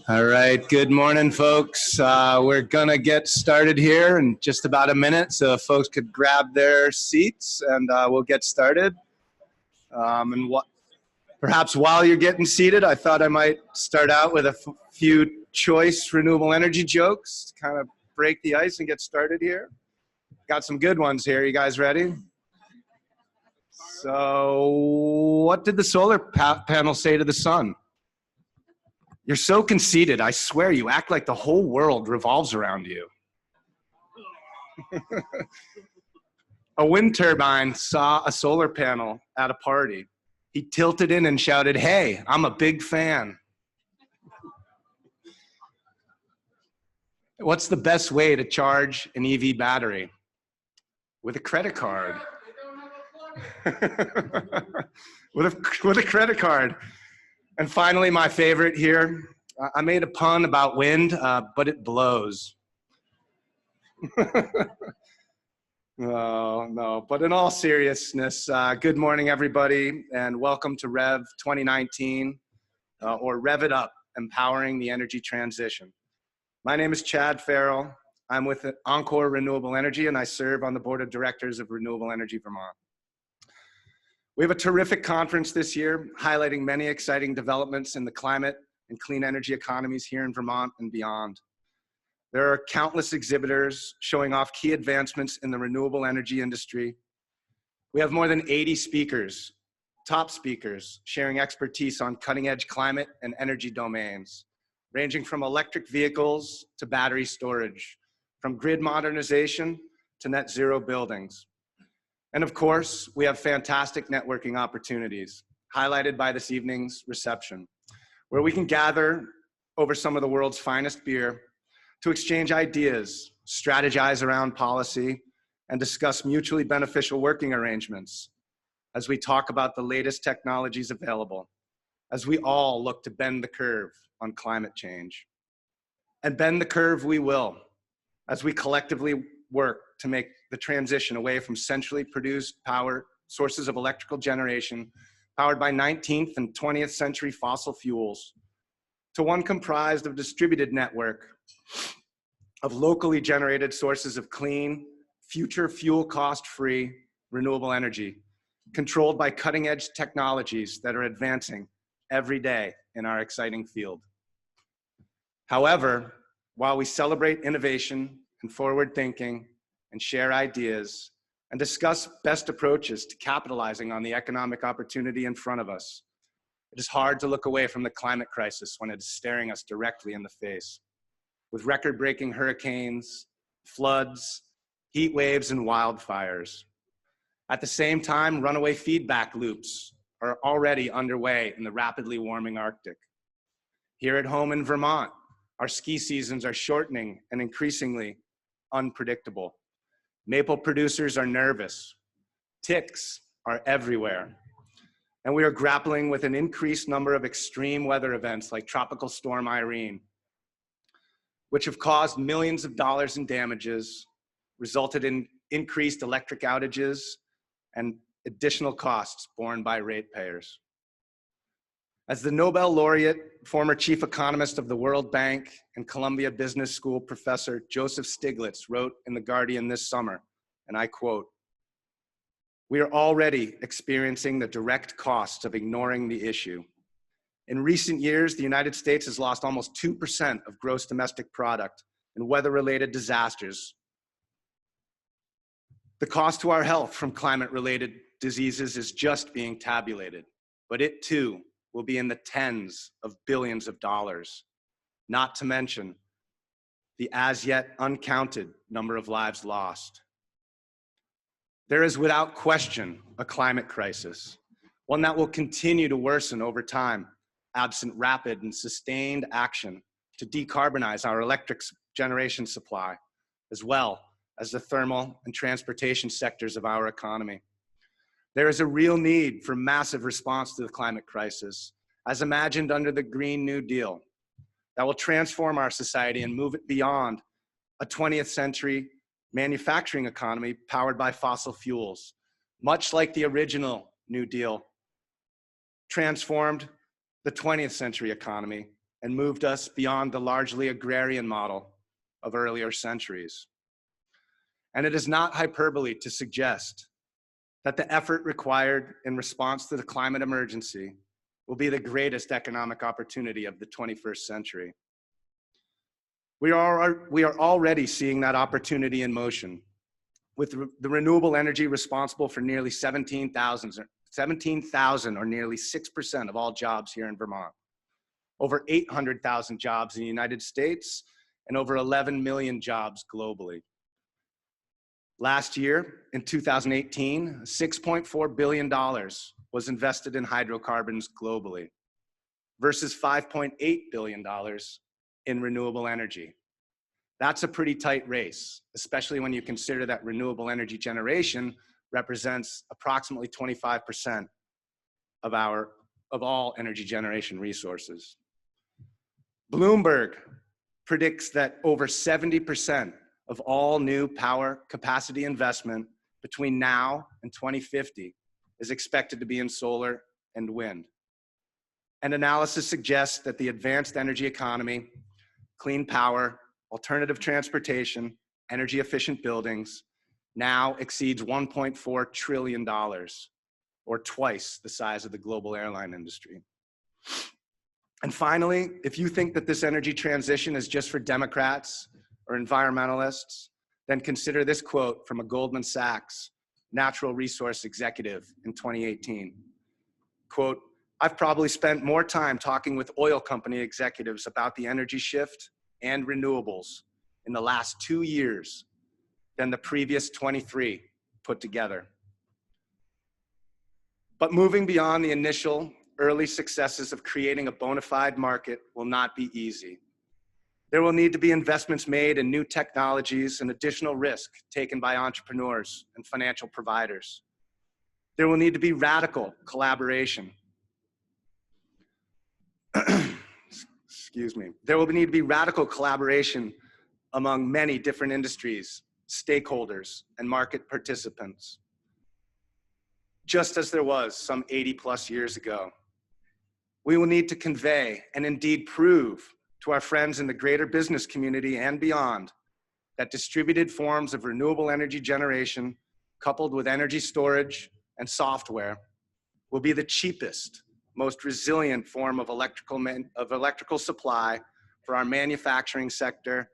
All right, good morning, folks. We're gonna get started here in just about a minute, so if folks could grab their seats and we'll get started. Perhaps while you're getting seated, I thought I might start out with a few choice renewable energy jokes to kind of break the ice and get started here. Got some good ones here. You guys ready? So, what did the solar panel say to the sun? You're so conceited, I swear you act like the whole world revolves around you. A wind turbine saw a solar panel at a party. He tilted in and shouted, "Hey, I'm a big fan." What's the best way to charge an EV battery? With a credit card. with a credit card. And finally, my favorite here. I made a pun about wind, but it blows. No, but in all seriousness, good morning, everybody, and welcome to REV 2019, or Rev It Up, Empowering the Energy Transition. My name is Chad Farrell. I'm with Encore Renewable Energy, and I serve on the board of directors of Renewable Energy Vermont. We have a terrific conference this year, highlighting many exciting developments in the climate and clean energy economies here in Vermont and beyond. There are countless exhibitors showing off key advancements in the renewable energy industry. We have more than 80 speakers, top speakers, sharing expertise on cutting-edge climate and energy domains, ranging from electric vehicles to battery storage, from grid modernization to net zero buildings. And of course, we have fantastic networking opportunities, highlighted by this evening's reception, where we can gather over some of the world's finest beer to exchange ideas, strategize around policy, and discuss mutually beneficial working arrangements as we talk about the latest technologies available, as we all look to bend the curve on climate change. And bend the curve we will, as we collectively work to make the transition away from centrally produced power sources of electrical generation powered by 19th and 20th century fossil fuels to one comprised of distributed network of locally generated sources of clean, future fuel cost-free renewable energy controlled by cutting-edge technologies that are advancing every day in our exciting field. However, while we celebrate innovation and forward thinking and share ideas and discuss best approaches to capitalizing on the economic opportunity in front of us, it is hard to look away from the climate crisis when it is staring us directly in the face. With record-breaking hurricanes, floods, heat waves, and wildfires. At the same time, runaway feedback loops are already underway in the rapidly warming Arctic. Here at home in Vermont, our ski seasons are shortening and increasingly unpredictable. Maple producers are nervous. Ticks are everywhere. And we are grappling with an increased number of extreme weather events like Tropical Storm Irene, which have caused millions of dollars in damages, resulted in increased electric outages, and additional costs borne by ratepayers. As the Nobel laureate, former chief economist of the World Bank and Columbia Business School professor Joseph Stiglitz wrote in The Guardian this summer, and I quote, "We are already experiencing the direct costs of ignoring the issue. In recent years, the United States has lost almost 2% of gross domestic product in weather-related disasters. The cost to our health from climate-related diseases is just being tabulated, but it too will be in the tens of billions of dollars, not to mention the as yet uncounted number of lives lost. There is without question a climate crisis, one that will continue to worsen over time, absent rapid and sustained action to decarbonize our electric generation supply, as well as the thermal and transportation sectors of our economy. There is a real need for massive response to the climate crisis, as imagined under the Green New Deal, that will transform our society and move it beyond a 20th century manufacturing economy powered by fossil fuels, much like the original New Deal transformed the 20th century economy and moved us beyond the largely agrarian model of earlier centuries. And it is not hyperbole to suggest that the effort required in response to the climate emergency will be the greatest economic opportunity of the 21st century. We are already seeing that opportunity in motion, with the renewable energy responsible for nearly 17,000 or nearly 6% of all jobs here in Vermont, over 800,000 jobs in the United States, and over 11 million jobs globally. Last year, in 2018, $6.4 billion was invested in hydrocarbons globally versus $5.8 billion in renewable energy. That's a pretty tight race, especially when you consider that renewable energy generation represents approximately 25% of all energy generation resources. Bloomberg predicts that over 70% of all new power capacity investment between now and 2050 is expected to be in solar and wind. And analysis suggests that the advanced energy economy, clean power, alternative transportation, energy efficient buildings now exceeds $1.4 trillion, or twice the size of the global airline industry. And finally, if you think that this energy transition is just for Democrats or environmentalists, then consider this quote from a Goldman Sachs natural resource executive in 2018. Quote, "I've probably spent more time talking with oil company executives about the energy shift and renewables in the last 2 years than the previous 23 put together." But moving beyond the initial early successes of creating a bona fide market will not be easy. There will need to be investments made in new technologies and additional risk taken by entrepreneurs and financial providers. There will need to be radical collaboration. Excuse me. There will need to be radical collaboration among many different industries, stakeholders, and market participants, just as there was some 80+ years ago. We will need to convey and indeed prove to our friends in the greater business community and beyond that distributed forms of renewable energy generation, coupled with energy storage and software, will be the cheapest, most resilient form of electrical supply for our manufacturing sector,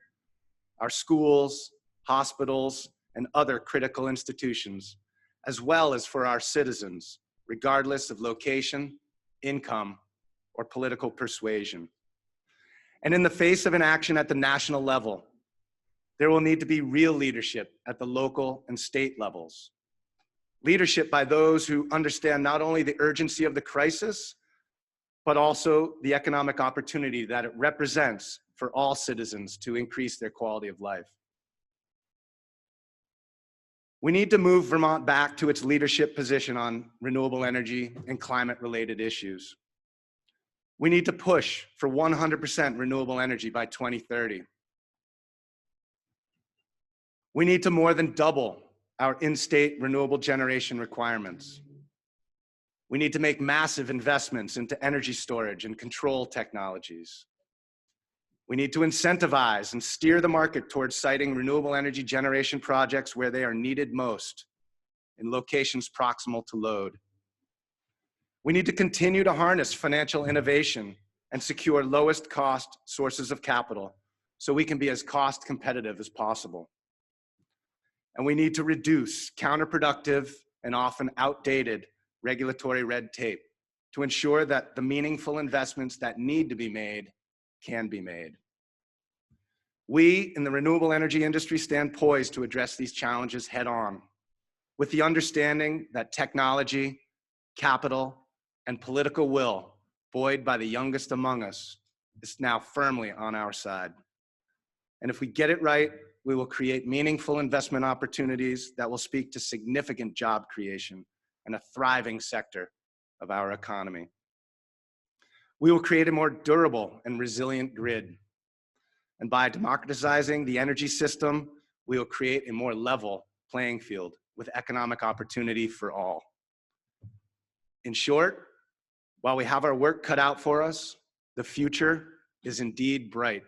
our schools, hospitals, and other critical institutions, as well as for our citizens, regardless of location, income, or political persuasion. And in the face of inaction at the national level, there will need to be real leadership at the local and state levels. Leadership by those who understand not only the urgency of the crisis, but also the economic opportunity that it represents for all citizens to increase their quality of life. We need to move Vermont back to its leadership position on renewable energy and climate-related issues. We need to push for 100% renewable energy by 2030. We need to more than double our in-state renewable generation requirements. We need to make massive investments into energy storage and control technologies. We need to incentivize and steer the market towards siting renewable energy generation projects where they are needed most, in locations proximal to load. We need to continue to harness financial innovation and secure lowest cost sources of capital so we can be as cost competitive as possible. And we need to reduce counterproductive and often outdated regulatory red tape to ensure that the meaningful investments that need to be made can be made. We in the renewable energy industry stand poised to address these challenges head on, with the understanding that technology, capital, and political will, buoyed by the youngest among us, is now firmly on our side. And if we get it right, we will create meaningful investment opportunities that will speak to significant job creation and a thriving sector of our economy. We will create a more durable and resilient grid. And by democratizing the energy system, we will create a more level playing field with economic opportunity for all. In short, While we have our work cut out for us, the future is indeed bright.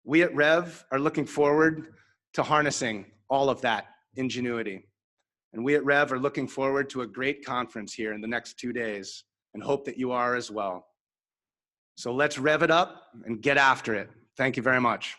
We at Rev are looking forward to harnessing all of that ingenuity. And we at Rev are looking forward to a great conference here in the next 2 days and hope that you are as well. So let's rev it up and get after it. Thank you very much.